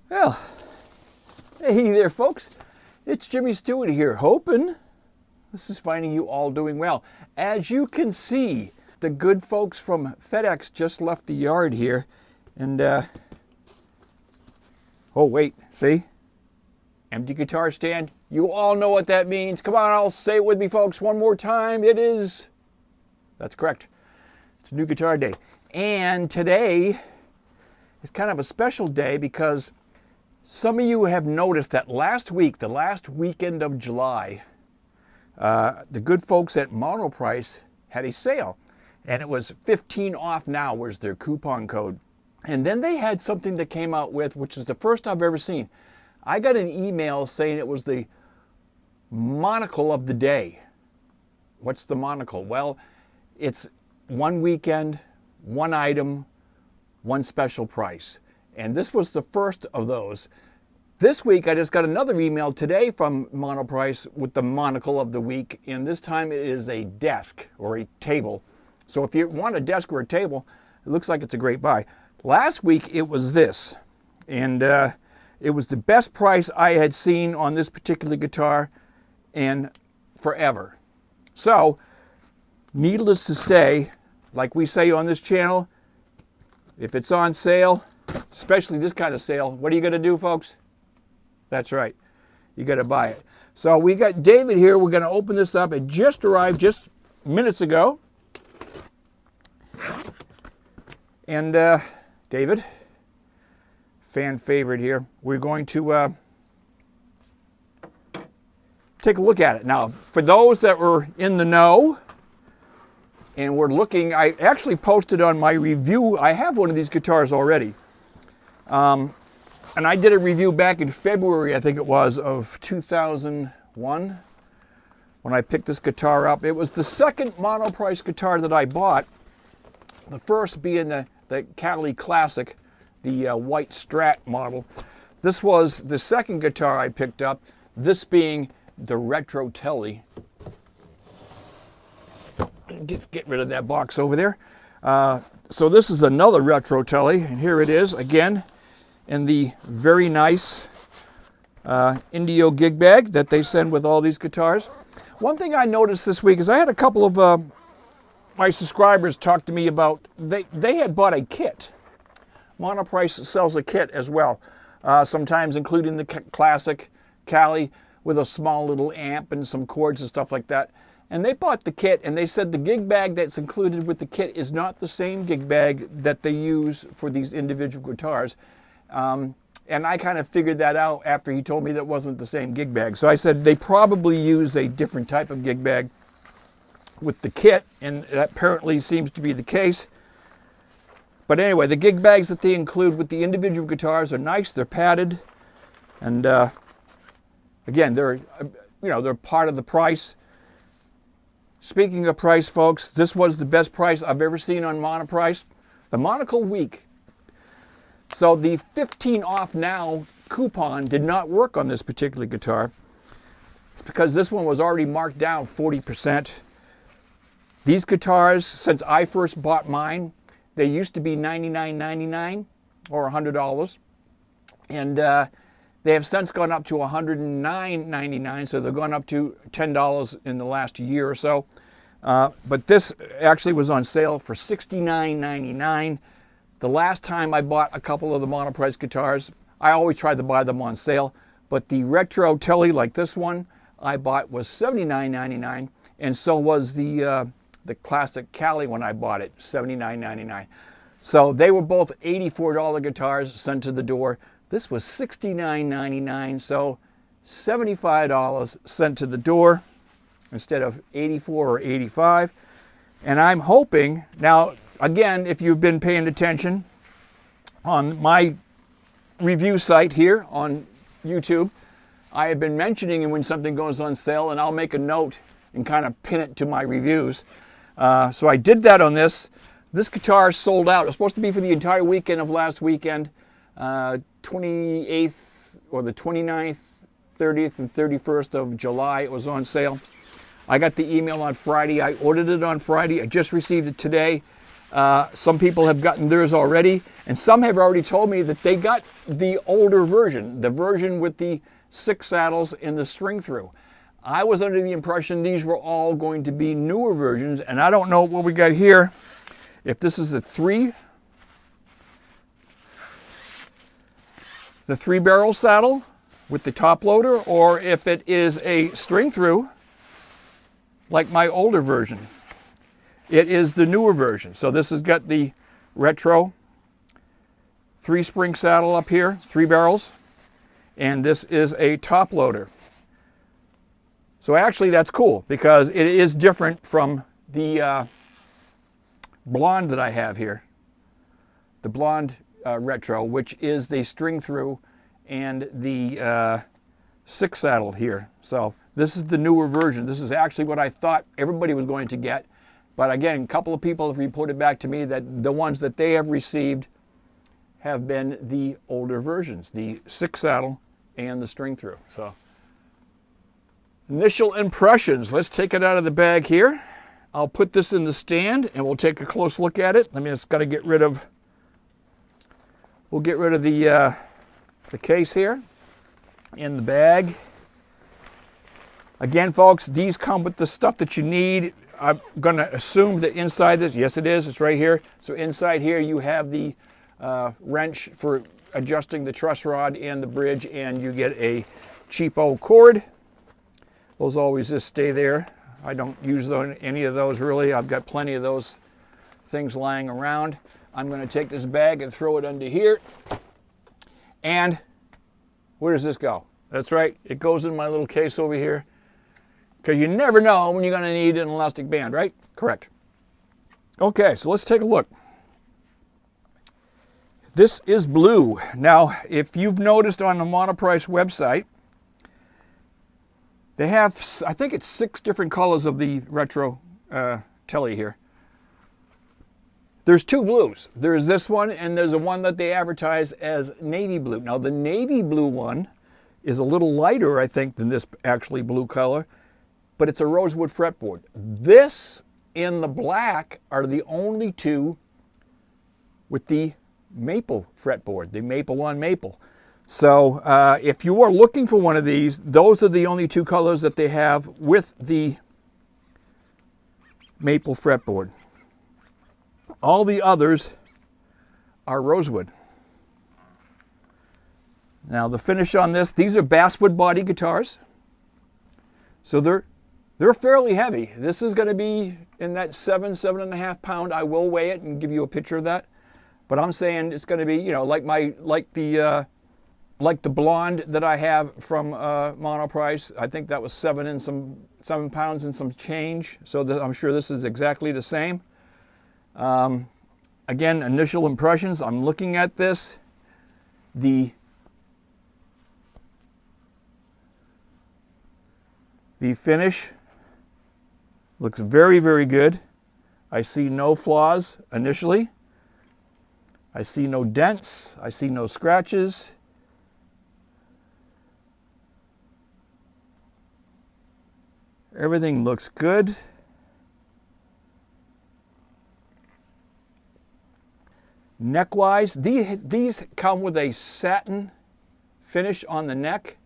Well, hey there folks, it's Jimmy Stewart here, hoping this is finding you all doing well. As you can see, the good folks from FedEx just left the yard here, and oh wait, see? Empty guitar stand. You all know what that means. Come on, I'll say it with me folks one more time. That's correct. It's a new guitar day. And today is kind of a special day because some of you have noticed that last week, the last weekend of July, the good folks at Monoprice had a sale. And it was 15 off now was their coupon code. And then they had something that came out with, which is the first I've ever seen. I got an email saying it was the monocle of the day. What's the monocle? Well, it's one weekend, one item, one special price. And this was the first of those. This week, I just got another email today from Monoprice with the monocle of the week. And this time it is a desk or a table. So if you want a desk or a table, it looks like it's a great buy. Last week, it was this. And it was the best price I had seen on this particular guitar in forever. So, needless to say, like we say on this channel, if it's on sale, especially this kind of sale, what are you going to do, folks? That's right. You got to buy it. So we got David here. We're going to open this up. It just arrived just minutes ago. And David, fan favorite here. We're going to take a look at it. Now, for those that were in the know and were looking, I actually posted on my review, I have one of these guitars already. And I did a review back in February, I think it was, of 2001 when I picked this guitar up. It was the second Monoprice guitar that I bought. The first being the Cali Classic, the white Strat model. This was the second guitar I picked up, this being the Retro Tele. Just get rid of that box over there. So this is another Retro Tele, and here it is again in the very nice Indio gig bag that they send with all these guitars. One thing I noticed this week is I had a couple of my subscribers talk to me about, they had bought a kit. Monoprice sells a kit as well, sometimes including the classic Cali with a small little amp and some cords and stuff like that. And they bought the kit, and they said the gig bag that's included with the kit is not the same gig bag that they use for these individual guitars. And I kind of figured that out after he told me that wasn't the same gig bag. So I said they probably use a different type of gig bag with the kit, and that apparently seems to be the case. But anyway, the gig bags that they include with the individual guitars are nice. They're padded, and again, they're part of the price. Speaking of price, folks, this was the best price I've ever seen on Monoprice. The Monocle Week. So the 15 off now coupon did not work on this particular guitar. It's because this one was already marked down 40%. These guitars, since I first bought mine, they used to be $99.99 or $100. And they have since gone up to $109.99, so they've gone up to $10 in the last year or so. But this actually was on sale for $69.99. The last time I bought a couple of the Monoprice guitars, I always tried to buy them on sale, but the Retro Tele, like this one, I bought was $79.99, and so was the classic Cali when I bought it, $79.99. So they were both $84 guitars sent to the door. This was $69.99, so $75 sent to the door instead of $84 or $85. And I'm hoping, now again, if you've been paying attention on my review site here on YouTube, I have been mentioning when something goes on sale, and I'll make a note and kind of pin it to my reviews. So I did that on this. This guitar sold out. It was supposed to be for the entire weekend of last weekend, 28th or the 29th, 30th, and 31st of July. It was on sale. I got the email on Friday. I ordered it on Friday. I just received it today. Some people have gotten theirs already, and some have already told me that they got the older version, the version with the 6 saddles and the string through. I was under the impression these were all going to be newer versions, and I don't know what we got here. If this is the 3 barrel saddle with the top loader, or if it is a string through like my older version. It is the newer version. So this has got the retro 3-spring saddle up here, 3 barrels, and this is a top loader. So actually that's cool because it is different from the blonde that I have here. The blonde retro, which is the string through and the 6 saddle here. So this is the newer version. This is actually what I thought everybody was going to get. But again, a couple of people have reported back to me that the ones that they have received have been the older versions, the 6 saddle and the string through. So initial impressions. Let's take it out of the bag here. I'll put this in the stand and we'll take a close look at it. I mean, it's got to get rid of, we'll get rid of the case here in the bag. Again, folks, these come with the stuff that you need. I'm going to assume that inside this, yes it is, it's right here. So inside here you have the wrench for adjusting the truss rod and the bridge, and you get a cheapo cord. Those always just stay there. I don't use any of those really. I've got plenty of those things lying around. I'm going to take this bag and throw it under here. And where does this go? That's right, it goes in my little case over here. Because you never know when you're going to need an elastic band, right? Correct. Okay, so let's take a look. This is blue. Now, if you've noticed on the Monoprice website, they have, I think it's 6 different colors of the Retro Tele here. There's 2 blues. There's this one, and there's a one that they advertise as navy blue. Now, the navy blue one is a little lighter, I think, than this actually blue color, but it's a rosewood fretboard. This and the black are the only 2 with the maple fretboard, the maple on maple. So if you are looking for one of these, those are the only 2 colors that they have with the maple fretboard. All the others are rosewood. Now the finish on this, these are basswood body guitars. So they're fairly heavy. This is going to be in that 7.5 pound. I will weigh it and give you a picture of that. But I'm saying it's going to be, you know, like the blonde that I have from Monoprice. I think that was 7 pounds and some change. So I'm sure this is exactly the same. Again, initial impressions. I'm looking at this. The finish looks very, very good. I see no flaws initially. I see no dents. I see no scratches. Everything looks good. Neck-wise, these come with a satin finish on the neck,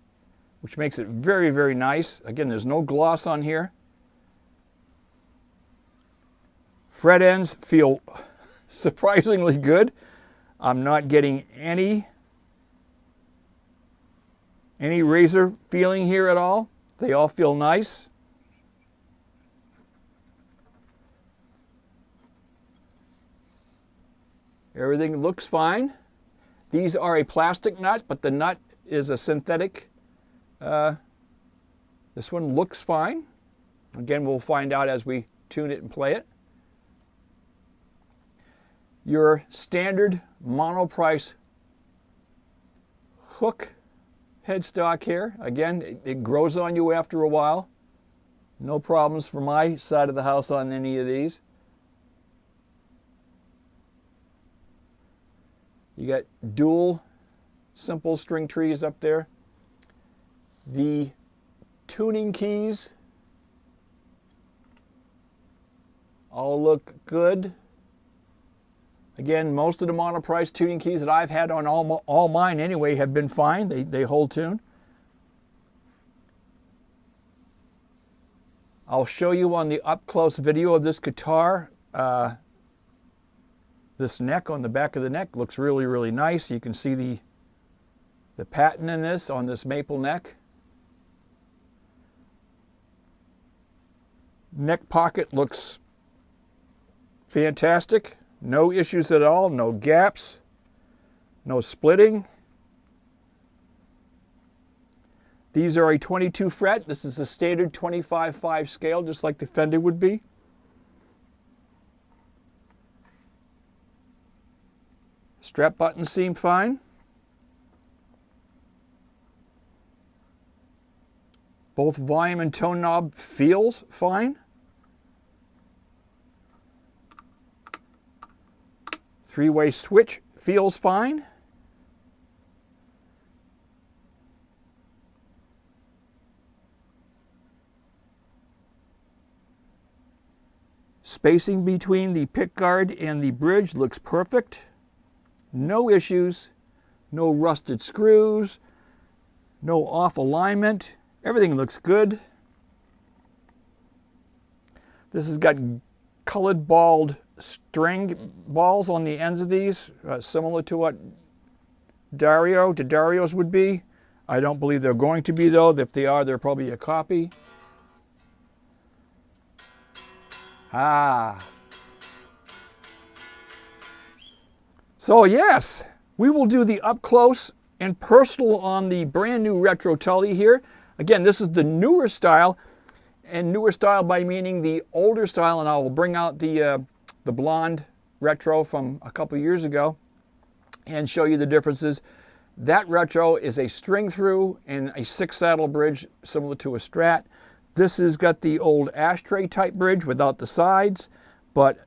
which makes it very, very nice. Again, there's no gloss on here. Fret ends feel surprisingly good. I'm not getting any razor feeling here at all. They all feel nice. Everything looks fine. These are a plastic nut, but the nut is a synthetic. This one looks fine. Again, we'll find out as we tune it and play it. Your standard Monoprice hook headstock here. Again, it grows on you after a while. No problems for my side of the house on any of these. You got dual simple string trees up there. The tuning keys all look good. Again, most of the Monoprice tuning keys that I've had on all mine anyway have been fine. They hold tune. I'll show you on the up-close video of this guitar. This neck on the back of the neck looks really, really nice. You can see the pattern in this on this maple neck. Neck pocket looks fantastic. No issues at all, no gaps, no splitting. These are a 22 fret. This is a standard 25/5 scale, just like the Fender would be. Strap buttons seem fine. Both volume and tone knob feels fine. Three-way switch feels fine. Spacing between the pickguard and the bridge looks perfect. No issues, no rusted screws, no off alignment. Everything looks good. This has got colored balled string balls on the ends of these, similar to what Dario's would be. I don't believe they're going to be though. If they are, they're probably a copy. So yes, we will do the up close and personal on the brand new Retro Tele here. Again, this is the newer style, and newer style by meaning the older style, and I will bring out the blonde Retro from a couple years ago and show you the differences. That Retro is a string through and a 6 saddle bridge similar to a Strat. This has got the old ashtray type bridge without the sides, but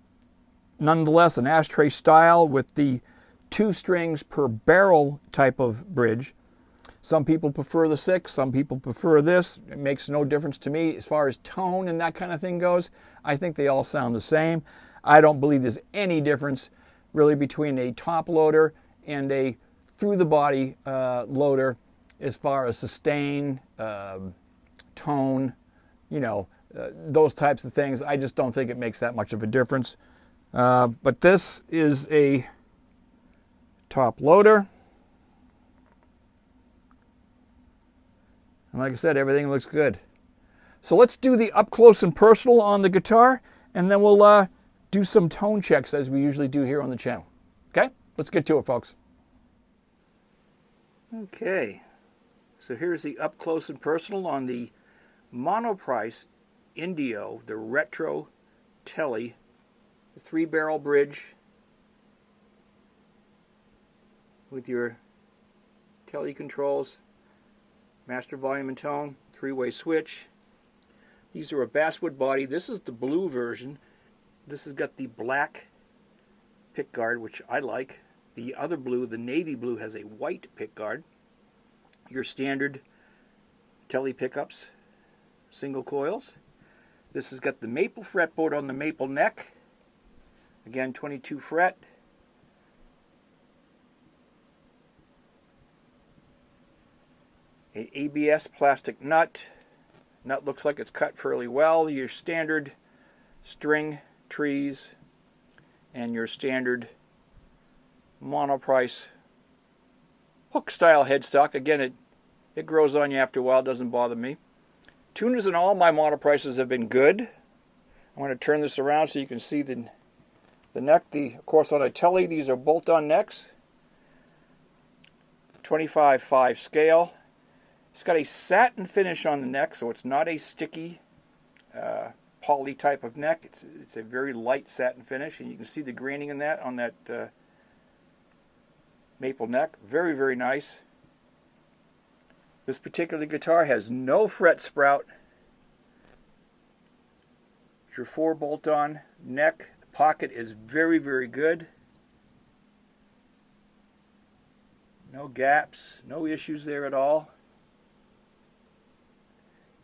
nonetheless an ashtray style with the 2 strings per barrel type of bridge. Some people prefer the 6, some people prefer this. It makes no difference to me as far as tone and that kind of thing goes. I think they all sound the same. I don't believe there's any difference really between a top loader and a through the body loader as far as sustain, tone, you know, those types of things. I just don't think it makes that much of a difference. But this is a top loader. And like I said, everything looks good. So let's do the up close and personal on the guitar, and then we'll do some tone checks as we usually do here on the channel. Okay, let's get to it, folks. Okay, so here's the up close and personal on the Monoprice Indio, the Retro Tele, the 3-barrel bridge with your Tele controls, master volume and tone, 3-way switch. These are a basswood body. This is the blue version. This has got the black pickguard, which I like. The other blue, the navy blue, has a white pickguard. Your standard Tele pickups, single coils. This has got the maple fretboard on the maple neck. Again, 22 fret. A ABS plastic nut. Nut looks like it's cut fairly well. Your standard string trees and your standard Monoprice hook style headstock. Again, it grows on you after a while, doesn't bother me. Tuners in all my Monoprices have been good. I'm going to turn this around so you can see the neck. Of course, on a Tele, these are bolt-on necks. 25/5 scale. It's got a satin finish on the neck, so it's not a sticky poly type of neck. It's a very light satin finish, and you can see the graining in that on that maple neck. Very, very nice. This particular guitar has no fret sprout. It's your 4 bolt-on neck. The pocket is very, very good. No gaps, no issues there at all.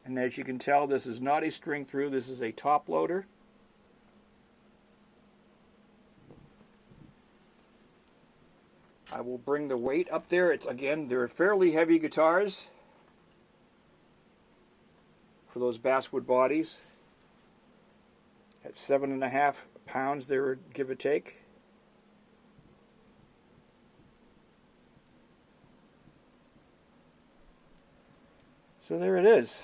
And as you can tell, this is not a string through, this is a top loader. I will bring the weight up there. It's, again, they're fairly heavy guitars for those basswood bodies. At 7.5 pounds, they were give or take. So there it is.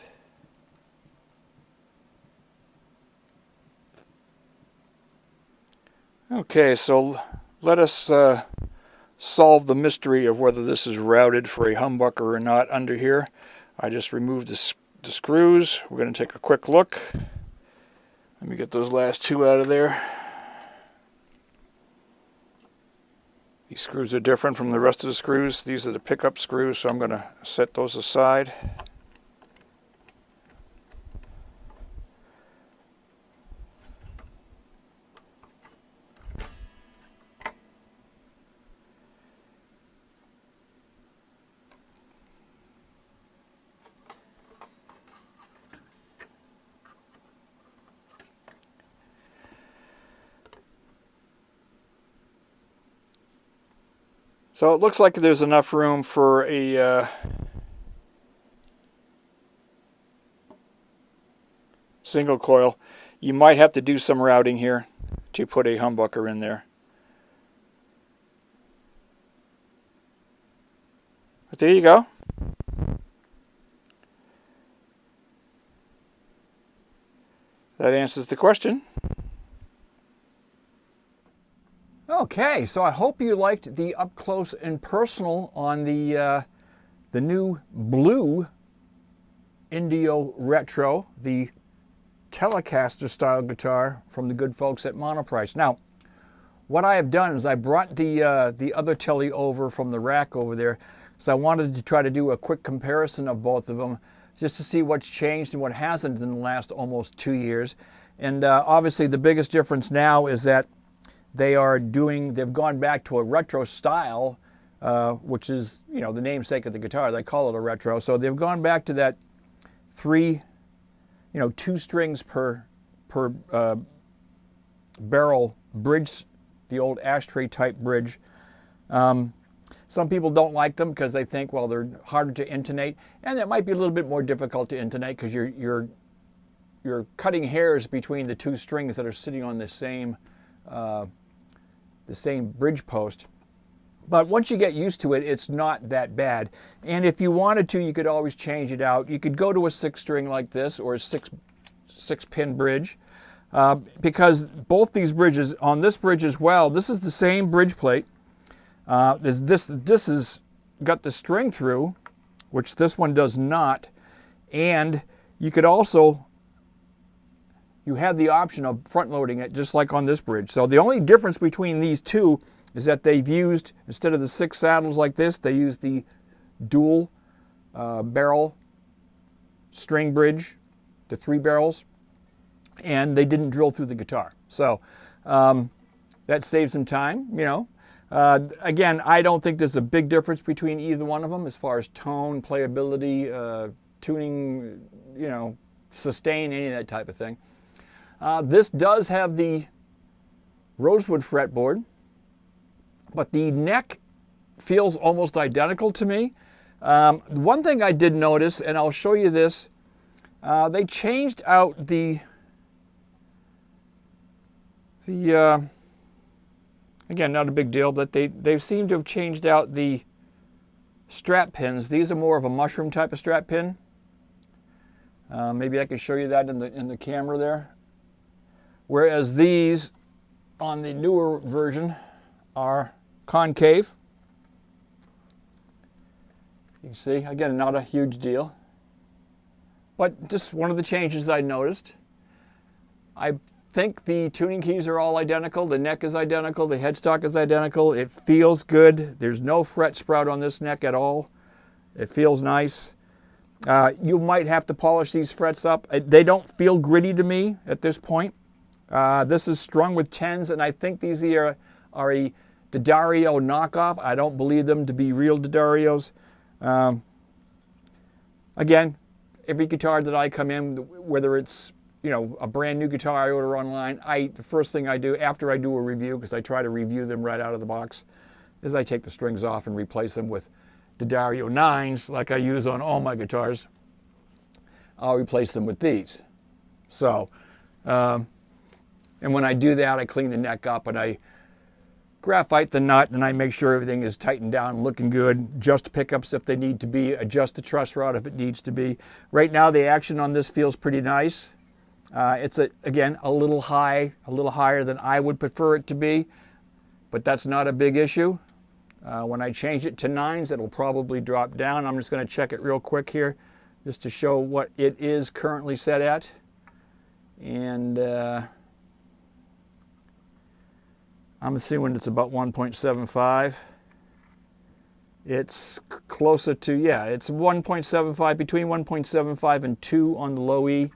Okay, so let us solve the mystery of whether this is routed for a humbucker or not under here. I just removed the screws. We're going to take a quick look. Let me get those last two out of there. These screws are different from the rest of the screws. These are the pickup screws, so I'm going to set those aside. So it looks like there's enough room for a single coil. You might have to do some routing here to put a humbucker in there. But there you go. That answers the question. Okay, so I hope you liked the up close and personal on the new blue Indio Retro, the Telecaster style guitar from the good folks at Monoprice. Now, what I have done is I brought the other Tele over from the rack over there, so I wanted to try to do a quick comparison of both of them, just to see what's changed and what hasn't in the last almost 2 years. And obviously the biggest difference now is that they've gone back to a retro style, which is, you know, the namesake of the guitar. They call it a retro. So they've gone back to that 2 strings per barrel bridge, the old ashtray type bridge. Some people don't like them because they think, well, they're harder to intonate, and it might be a little bit more difficult to intonate because you're cutting hairs between the 2 strings that are sitting on the same bridge post. But once you get used to it, it's not that bad. And if you wanted to, you could always change it out. You could go to a 6-string like this, or a 6-pin bridge, because both these bridges, on this bridge as well, this is the same bridge plate. This has got the string through, which this one does not. And you could also, you have the option of front loading it just like on this bridge. So the only difference between these two is that they've used, instead of the 6 saddles like this, they use the dual barrel string bridge, the 3 barrels, and they didn't drill through the guitar. So that saves some time, you know. Again, I don't think there's a big difference between either one of them as far as tone, playability, tuning, you know, sustain, any of that type of thing. This does have the rosewood fretboard, but the neck feels almost identical to me. One thing I did notice, and I'll show you this, they changed out the again, not a big deal, but they seem to have changed out the strap pins. These are more of a mushroom type of strap pin. Maybe I can show you that in the camera there. Whereas these on the newer version are concave. You can see, again, not a huge deal, but just one of the changes I noticed. I think the tuning keys are all identical. The neck is identical. The headstock is identical. It feels good. There's no fret sprout on this neck at all. It feels nice. You might have to polish these frets up. They don't feel gritty to me at this point. This is strung with 10s, and I think these are a D'Addario knockoff. I don't believe them to be real D'Addarios. Again, every guitar that I come in, whether it's, you know, a brand new guitar I order online, the first thing I do after I do a review, because I try to review them right out of the box, is I take the strings off and replace them with D'Addario 9s like I use on all my guitars. I'll replace them with these. So, and when I do that, I clean the neck up and I graphite the nut and I make sure everything is tightened down, looking good, adjust pickups if they need to be, adjust the truss rod if it needs to be. Right now the action on this feels pretty nice. It's again a little high, a little higher than I would prefer it to be, but that's not a big issue. When I change it to 9s, it'll probably drop down. I'm just going to check it real quick here just to show what it is currently set at. And I'm assuming it's about 1.75. It's closer to, yeah, it's 1.75, between 1.75 and 2 on the low E,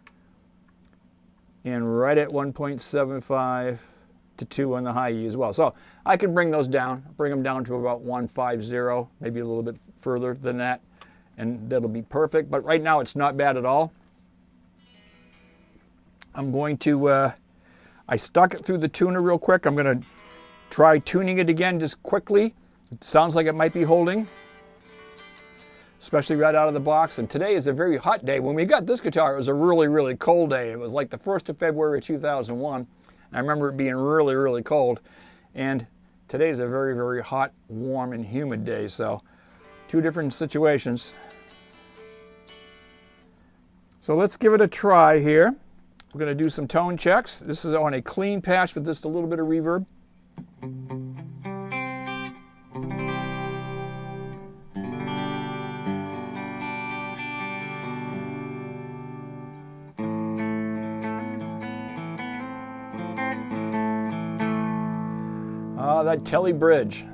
and right at 1.75 to 2 on the high E as well. So I can bring those down, bring them down to about 1.50, maybe a little bit further than that, and that'll be perfect. But right now it's not bad at all. I'm going to, I stuck it through the tuner real quick. I'm going to try tuning it again just quickly. It sounds like it might be holding, especially right out of the box. And today is a very hot day. When we got this guitar, it was a really, really cold day. It was like the 1st of February 2001. I remember it being really, really cold. And today is a very, very hot, warm, and humid day. So 2 different situations. So let's give it a try here. We're going to do some tone checks. This is on a clean patch with just a little bit of reverb. Ah, that Tele bridge.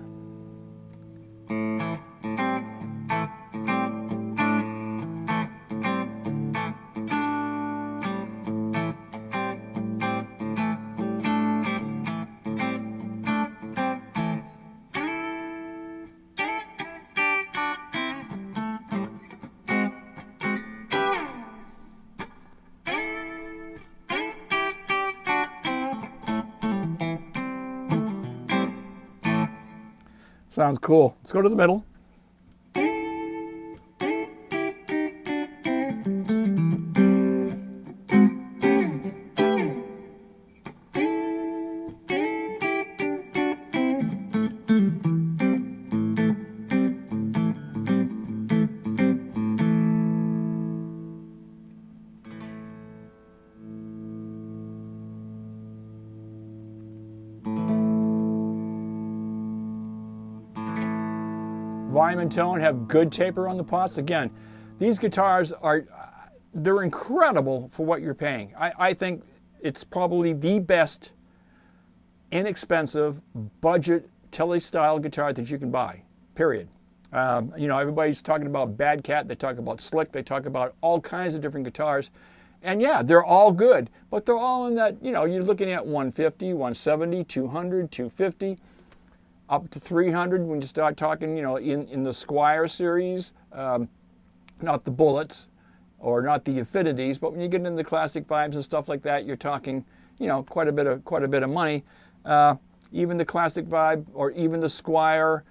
Sounds cool. Let's go to the middle. Volume and tone have good taper on the pots. Again, these guitars they're incredible for what you're paying. I think it's probably the best inexpensive budget Tele style guitar that you can buy, period. You know, everybody's talking about Bad Cat, they talk about Slick, they talk about all kinds of different guitars. And yeah, they're all good, but they're all in that, you know, you're looking at 150, 170, 200, 250. Up to 300 when you start talking, you know, in the Squire series, not the Bullets or not the Affinities, but when you get into the classic vibes and stuff like that, you're talking, you know, quite a bit of money. Even the classic vibe or even the Squire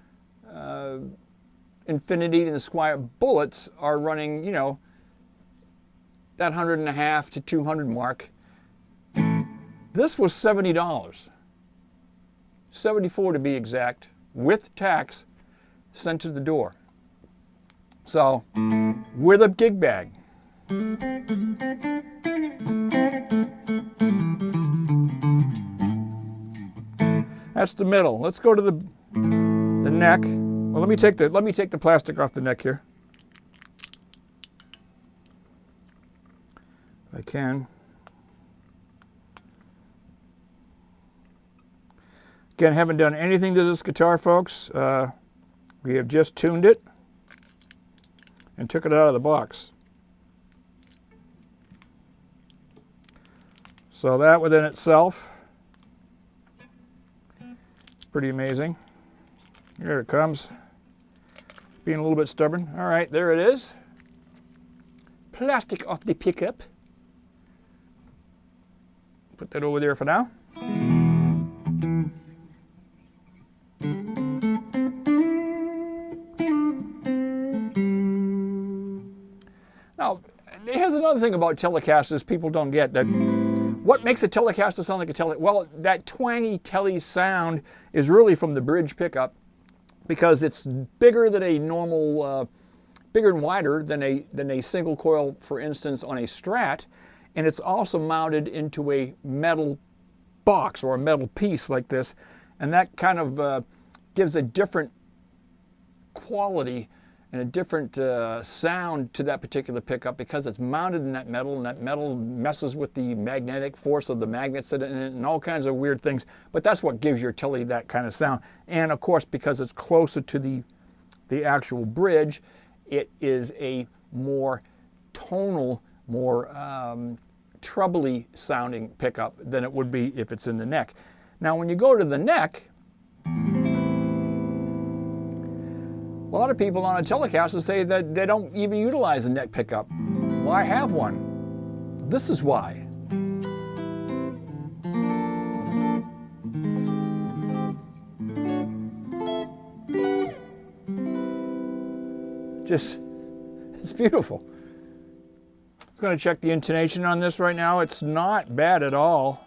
Infinity and the Squire Bullets are running, you know, that $150 to $200 mark. This was $70. 74 to be exact, with tax, sent to the door. So, with a gig bag. That's the middle. Let's go to the neck. Well, let me take the plastic off the neck here. If I can. Again, haven't done anything to this guitar, folks. We have just tuned it and took it out of the box. So that within itself, pretty amazing. Here it comes. Being a little bit stubborn. All right, there it is. Plastic off the pickup. Put that over there for now. here's another thing about Telecasters people don't get. That what makes a Telecaster sound like a Tele? Well, that twangy Tele sound is really from the bridge pickup, because it's bigger than a normal, bigger and wider than a single coil, for instance, on a Strat, and it's also mounted into a metal box or a metal piece like this, and that kind of gives a different quality and a different sound to that particular pickup, because it's mounted in that metal, and that metal messes with the magnetic force of the magnets in it and all kinds of weird things. But that's what gives your Tele that kind of sound. And of course, because it's closer to the actual bridge, it is a more tonal, more trebly sounding pickup than it would be if it's in the neck. Now, when you go to the neck, a lot of people on a Telecaster say that they don't even utilize a neck pickup. Well, I have one. This is why. It's beautiful. I'm going to check the intonation on this right now. It's not bad at all.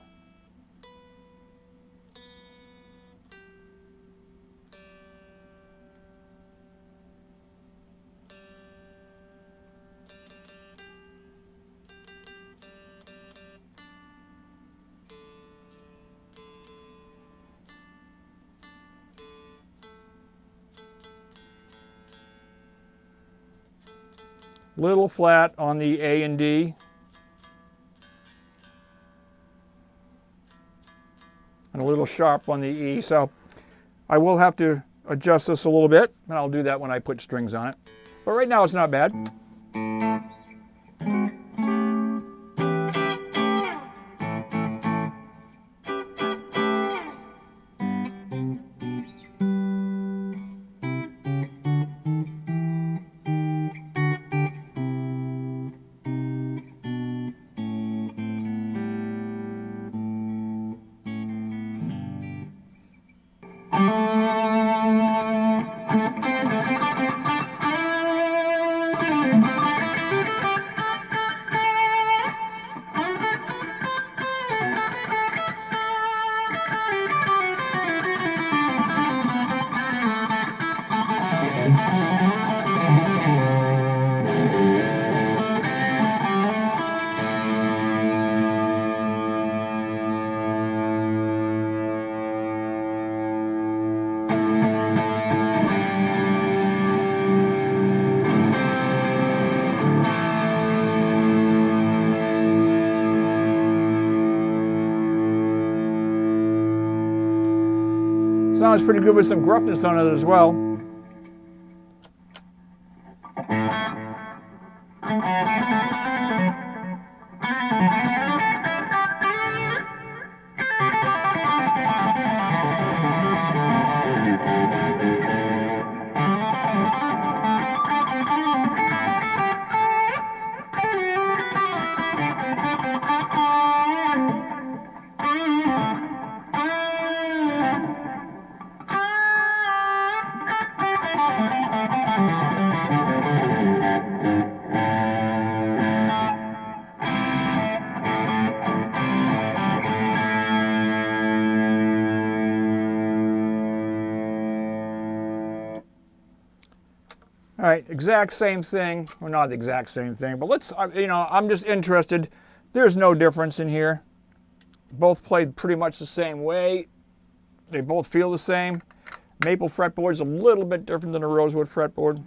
Little flat on the A and D. And a little sharp on the E. So I will have to adjust this a little bit, and I'll do that when I put strings on it. But right now it's not bad. Sounds pretty good with some gruffness on it as well. All right, exact same thing. Well, not the exact same thing, but let's, I'm just interested. There's no difference in here. Both played pretty much the same way. They both feel the same. Maple fretboard is a little bit different than a rosewood fretboard.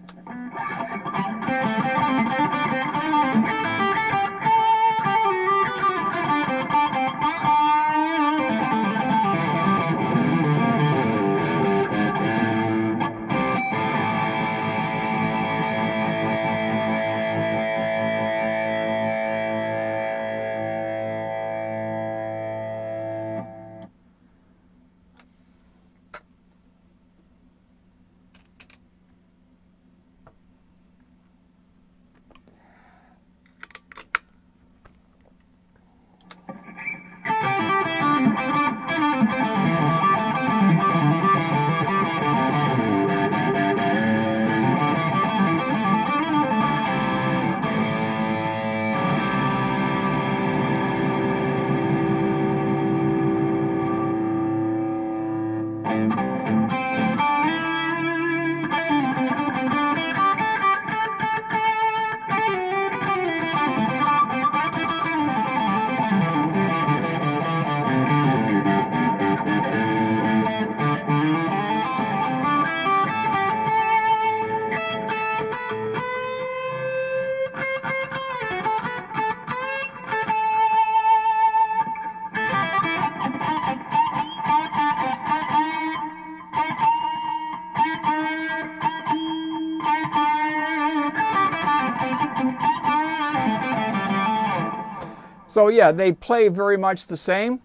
So yeah, they play very much the same.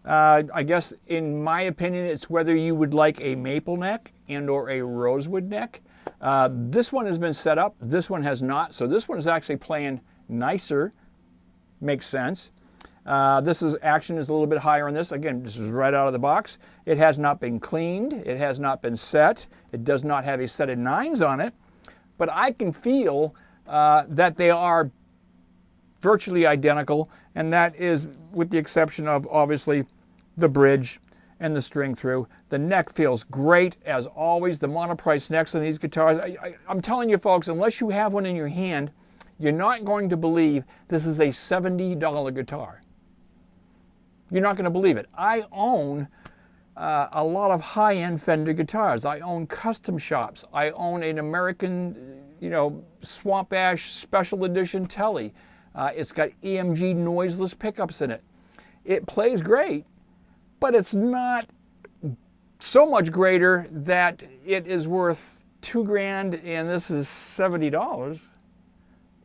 I guess in my opinion, it's whether you would like a maple neck and or a rosewood neck. This one has been set up. This one has not. So this one is actually playing nicer. Makes sense. This action is a little bit higher on this. Again, this is right out of the box. It has not been cleaned. It has not been set. It does not have a set of nines on it. But I can feel that they are virtually identical, and that is with the exception of obviously the bridge and the string through. The neck feels great as always. The Monoprice necks on these guitars, I'm telling you folks, unless you have one in your hand, you're not going to believe this is a $70 guitar. You're not going to believe it. I own a lot of high-end Fender guitars. I own custom shops. I own an American, Swamp Ash Special Edition Tele. It's got EMG noiseless pickups in it. It plays great, but it's not so much greater that it is worth $2,000 and this is $70.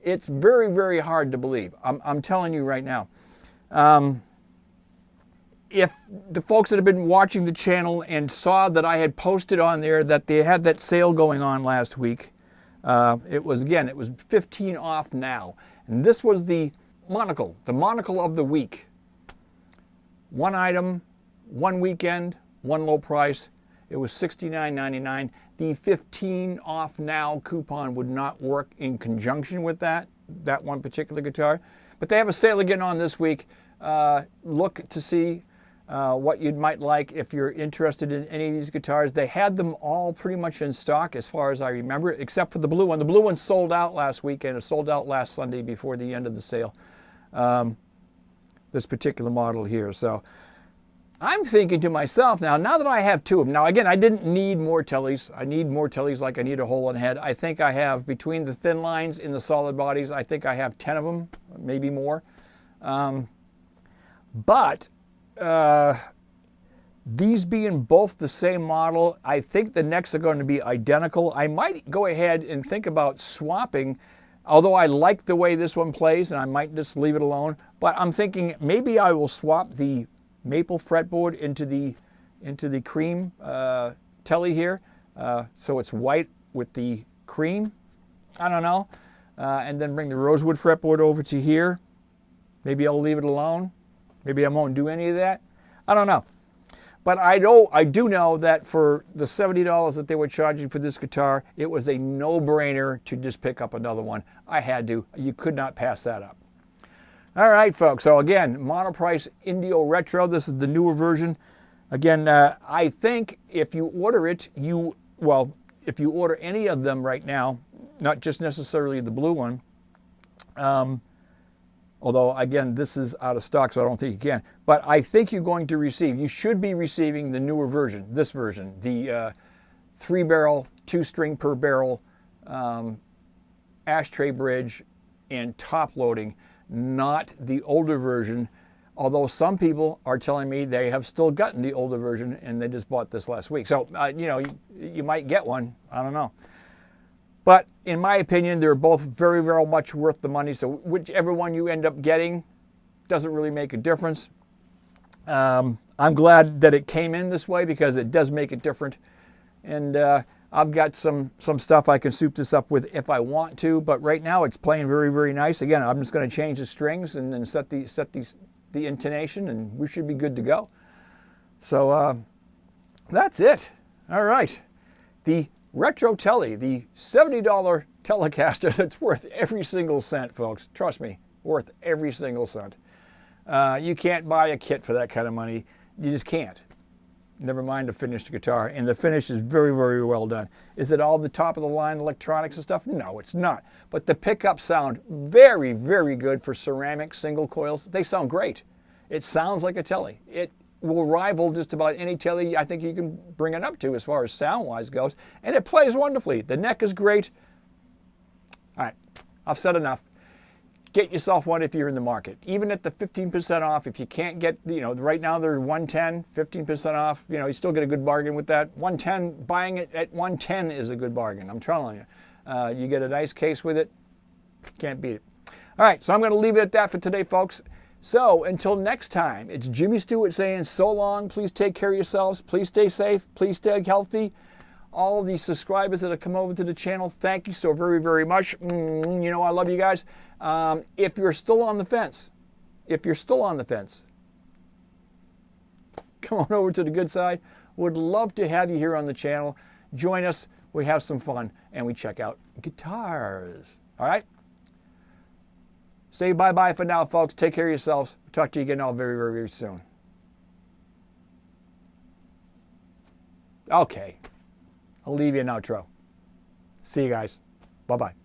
It's very, very hard to believe. I'm telling you right now. If the folks that have been watching the channel and saw that I had posted on there that they had that sale going on last week, it was 15 off now. And this was the monocle of the week. One item, one weekend, one low price. It was $69.99. The 15 off now coupon would not work in conjunction with that one particular guitar. But they have a sale again on this week. Look to see what you might like if you're interested in any of these guitars. They had them all pretty much in stock as far as I remember, except for the blue one. The blue one sold out last weekend. It sold out last Sunday before the end of the sale. This particular model here. So I'm thinking to myself now that I have two of them. Now again, I didn't need more Teles. I need more Teles like I need a hole in the head. I think I have, between the thin lines and the solid bodies, I think I have 10 of them, maybe more. These being both the same model, I think the necks are going to be identical. I might go ahead and think about swapping, although I like the way this one plays and I might just leave it alone. But I'm thinking maybe I will swap the maple fretboard into the cream Tele here. So it's white with the cream. I don't know. And then bring the rosewood fretboard over to here. Maybe I'll leave it alone. Maybe I won't do any of that. I don't know. But I do know that for the $70 that they were charging for this guitar, it was a no-brainer to just pick up another one. I had to. You could not pass that up. All right, folks. So again, Monoprice Indio Retro. This is the newer version. Again, I think if you order it, if you order any of them right now, not just necessarily the blue one, although, again, this is out of stock, so I don't think you can. But I think you're going to receive, you should be receiving the newer version, this version, the 3-barrel, 2-string per barrel ashtray bridge and top loading, not the older version. Although some people are telling me they have still gotten the older version and they just bought this last week. So, you might get one. I don't know. But in my opinion, they're both very, very much worth the money. So whichever one you end up getting doesn't really make a difference. I'm glad that it came in this way because it does make it different. And I've got some stuff I can soup this up with if I want to. But right now it's playing very, very nice. Again, I'm just going to change the strings and then set the intonation, and we should be good to go. So that's it. All right. The Retro Tele, the $70 Telecaster that's worth every single cent, folks. Trust me, worth every single cent. You can't buy a kit for that kind of money. You just can't. Never mind a finished guitar. And the finish is very, very well done. Is it all the top of the line electronics and stuff? No, it's not. But the pickups sound very, very good for ceramic single coils. They sound great. It sounds like a Tele. It will rival just about any Tele I think you can bring it up to as far as sound-wise goes. And it plays wonderfully. The neck is great. All right, I've said enough. Get yourself one if you're in the market. Even at the 15% off, if you can't get, right now they're 110, 15% off, you still get a good bargain with that. 110, buying it at 110 is a good bargain, I'm telling you. You get a nice case with it, can't beat it. All right, so I'm going to leave it at that for today, folks. So until next time, it's Jimmy Stewart saying so long. Please take care of yourselves. Please stay safe. Please stay healthy. All of these subscribers that have come over to the channel, thank you so very, very much. You know I love you guys. If you're still on the fence, come on over to the good side. Would love to have you here on the channel. Join us. We have some fun, and we check out guitars. All right? Say bye-bye for now, folks. Take care of yourselves. Talk to you again all very, very, very soon. Okay. I'll leave you an outro. See you guys. Bye-bye.